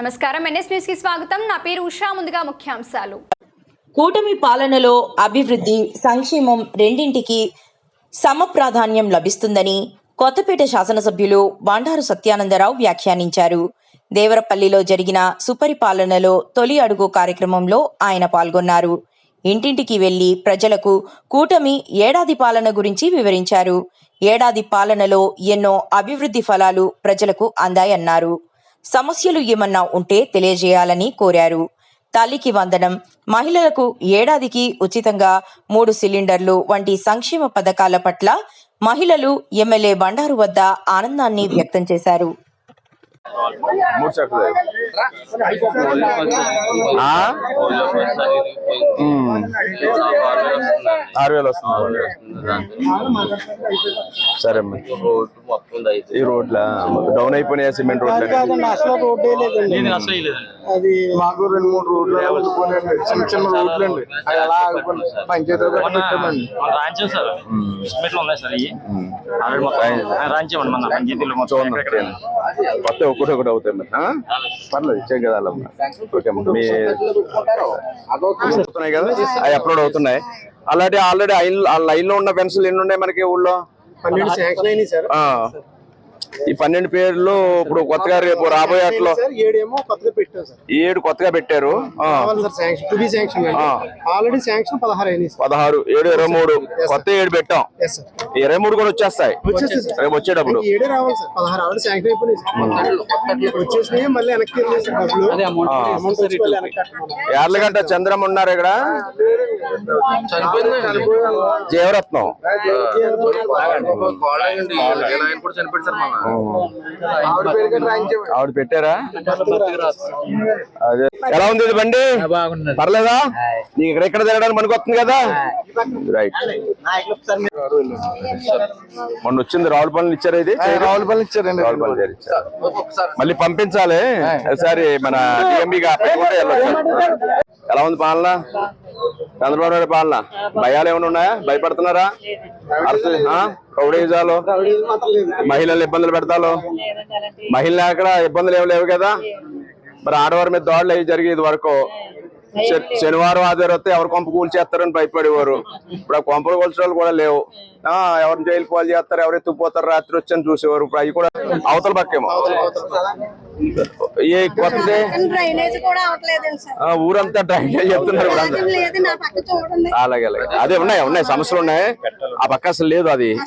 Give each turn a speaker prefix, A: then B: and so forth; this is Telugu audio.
A: నమస్కారం, ఎన్ఎస్ న్యూస్ కి స్వాగతం. నా పేరు ఉషా. ముందుగా ముఖ్యాంశాలు.
B: కూటమి పాలనలో అభివృద్ధి, సంక్షేమం రెండింటికి సమప్రాధాన్యం లభిస్తుందని కొత్తపేట శాసనసభ్యులు బండారు సత్యానందరావు వ్యాఖ్యానించారు. దేవరపల్లిలో జరిగిన సుపరిపాలనలో తొలి అడుగు కార్యక్రమంలో ఆయన పాల్గొన్నారు. ఇంటింటికి వెళ్లి ప్రజలకు కూటమి ఏడాది పాలన గురించి వివరించారు. ఏడాది పాలనలో ఎన్నో అభివృద్ధి ఫలాలు ప్రజలకు అందాయన్నారు. సమస్యలు ఏమన్నా ఉంటే తెలియజేయాలని కోరారు. తల్లికి వందనం, మహిళలకు ఏడాదికి ఉచితంగా 3 సిలిండర్లు వంటి సంక్షేమ పథకాల పట్ల మహిళలు ఎమ్మెల్యే బండారు వద్ద ఆనందాన్ని వ్యక్తం చేశారు.
C: సరే ఈ రోడ్ల డౌన్ అయిపోయినాయి. సిమెంట్ రోడ్లు
D: అది మాకు 2-3 రోడ్లు చిన్న చిన్న రోడ్లు అండి. అది అలా పంచాయతీ పెట్టామండి.
C: కొత్త ఒకటి అవుతాయి మరి. పర్లేదు ఇచ్చే కదా. ఓకే, మీ అవుతున్నాయి కదా, అవి అప్లోడ్ అవుతున్నాయి. అలాంటి ఆల్రెడీ లైన్ లో ఉన్న పెన్షన్లు ఎన్ని ఉన్నాయి మనకి ఊళ్ళో?
D: 12 శాంక్షన్ అయినాయి సార్.
C: ఈ 12 పేర్లు ఇప్పుడు కొత్తగా రేపు రాబోయే అట్లో
D: 7 కొత్తగా పెట్టారు సార్.
C: 7 కొత్తగా పెట్టారు.
D: ఆల్రెడీ శాంక్షన్ 16 అయినాయి.
C: 16, 7, 23 కొత్త 7 పెట్టాం. 23 కూడా వచ్చేస్తాయి రేపు వచ్చేటప్పుడు.
D: 7 రావాలి సార్. 16 ఆల్రెడీ శాంక్షన్ అయిపోయినాయి. వచ్చేసినాయి మళ్ళీ వెనక్కి
C: యార్లగంట చంద్రమ్మ ఉన్నారు ఇక్కడ. జీవరత్నం ఆవిడ పెట్టారా? అదే ఎలా ఉంది ఇది బండి? పర్లేదా? నీకు ఎక్కడ తిరగడానికి పనికి వస్తుంది కదా. రైట్. మొన్న వచ్చింది రావులపల్లి ఇచ్చారు. ఇది
D: రావులపల్లి ఇచ్చారండి.
C: రావులపల్లి ఇచ్చారు. మళ్ళీ పంపించాలి ఒకసారి మన టీఎంబీగా. ఎలా ఉంది పాలన? చంద్రబాబు నాయుడు పాలన భయాలు ఏమైనా ఉన్నాయా? భయపడుతున్నారా? రౌడీజాలు, మహిళలు ఇబ్బందులు పెడతారు. మహిళలు అక్కడ ఇబ్బందులు ఏమి లేవు కదా. మరి ఆడవారి మీద దాడులు అవి జరిగేది వరకు. శనివారం ఆదివారం వస్తే ఎవరు కొంప కూల్చేస్తారని భయపడేవారు. ఇప్పుడు ఆ కొంపలు కూల్చే వాళ్ళు కూడా లేవు. ఎవరిని జైలు పాలు చేస్తారు, ఎవరు ఎత్తుకుపోతారు రాత్రి వచ్చని చూసేవారు. ఇప్పుడు అవి కూడా అవతల పక్కేమో. ఏ కొత్త ఊరంతా డ్రైనేజ్ చెప్తున్నారు. అలాగే అలాగే అదే ఉన్నాయి సమస్యలు ఉన్నాయి. ఆ పక్క అసలు లేదు అది.